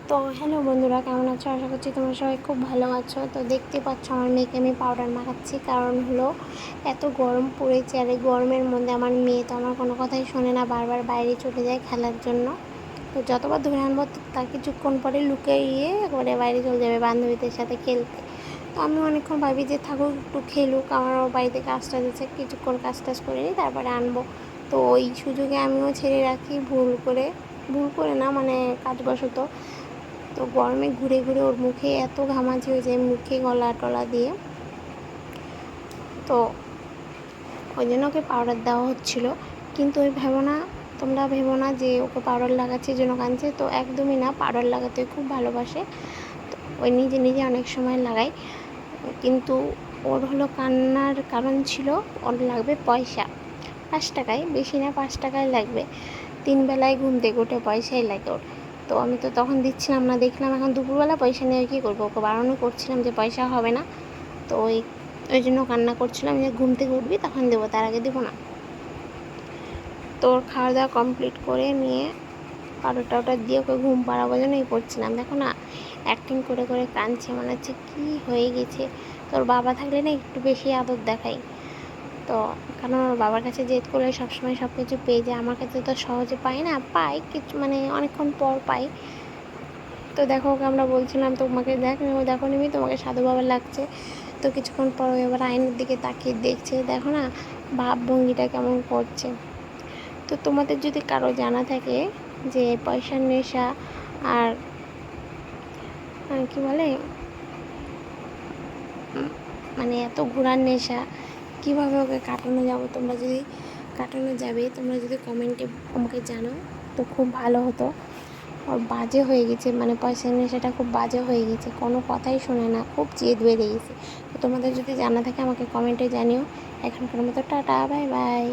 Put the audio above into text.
তো হ্যালো বন্ধুরা, কেমন আছো? আশা করছি তোমরা সবাই খুব ভালো আছো। তো দেখতে পাচ্ছ আমার মেয়েকে আমি পাউডার মাখাচ্ছি, কারণ হলো এত গরম পড়েছে। আর এই গরমের মধ্যে আমার মেয়ে তো আমার কোনো কথাই শোনে না, বারবার বাইরে চলে যায় খেলার জন্য। তো যতবার ধরে আনবো তার কিছুক্ষণ পরে লুকিয়ে একবারে বাইরে চলে যাবে বান্ধবীদের সাথে খেলতে। তো আমি অনেকক্ষণ ভাবি যে থাকুক, একটু খেলুক, আমারও বাড়িতে কাজ টাজ আছে, কিছুক্ষণ কাজ টাজ করে নিই তারপরে আনবো। তো ওই সুযোগে আমিও ছেড়ে রাখি, ভুল করে না, মানে কাজবশত। তো গরমে ঘুরে ঘুরে ওর মুখে এত ঘামাচি হয়ে যায়, মুখে গলা টলা দিয়ে। তো ওই জন্য ওকে পাউডার দেওয়া হচ্ছিলো। কিন্তু তোমরা ভেবো না যে ওকে পাউডার লাগাচ্ছে জন্য কাঁদছে। তো একদমই না, পাউডার লাগাতে খুব ভালোবাসে। তো ওই নিজে নিজে অনেক সময় লাগায়। কিন্তু ওর হলো কান্নার কারণ ছিল, ওর লাগবে পয়সা। 5 টাকায়, বেশি না, 5 টাকায় লাগবে। 3 বেলায় ঘুম থেকে উঠে পয়সাই লাগে ওর। তো আমি তো তখন দিচ্ছিলাম না, দেখলাম এখন দুপুরবেলা পয়সা নিয়ে কী করবো, ওকে বারণও করছিলাম যে পয়সা হবে না। তো ওই জন্য কান্না করছিলাম যে ঘুম থেকে উঠবি তখন দেবো, তার আগে দেবো না। তো ওর খাওয়া দাওয়া কমপ্লিট করে নিয়ে পাউডার টাউডার দিয়ে ওকে ঘুম পাড়াবো জন্যই করছিলাম। দেখো না, অ্যাক্টিং করে করে কাঁদছে, মনে হচ্ছে কী হয়ে গেছে। তোর বাবা থাকলে না একটু বেশি আদর দেখাই। তো কারণ ওর বাবার কাছে জেদ করলে সবসময় সব কিছু পেয়ে যায়, আমার কাছে তো সহজে পাই না, পাই কিছু, মানে অনেকক্ষণ পর পাই। তো দেখো, ওকে আমরা বলছিলাম তোমাকে দেখো নিবি, তোমাকে সাধু বাবা লাগছে। তো কিছুক্ষণ পর এবার আয়নার দিকে তাকিয়ে দেখছে, দেখো না ভাবভঙ্গিটা কেমন করছে। তো তোমাদের যদি কারো জানা থাকে যে পয়সার নেশা আর কি বলে, মানে এত ঘোরার নেশা, কীভাবে ওকে কাটানো যাবে, তোমরা যদি কমেন্টে আমাকে জানাও তো খুব ভালো হতো। ওর বাজে হয়ে গেছে, মানে পয়সার নেশাটা খুব বাজে হয়ে গেছে, কোনো কথাই শোনে না, খুব জেদ বেড়ে গেছে। তো তোমাদের যদি জানা থাকে আমাকে কমেন্টে জানিও। এখনকার মতো টাটা, বাই বাই।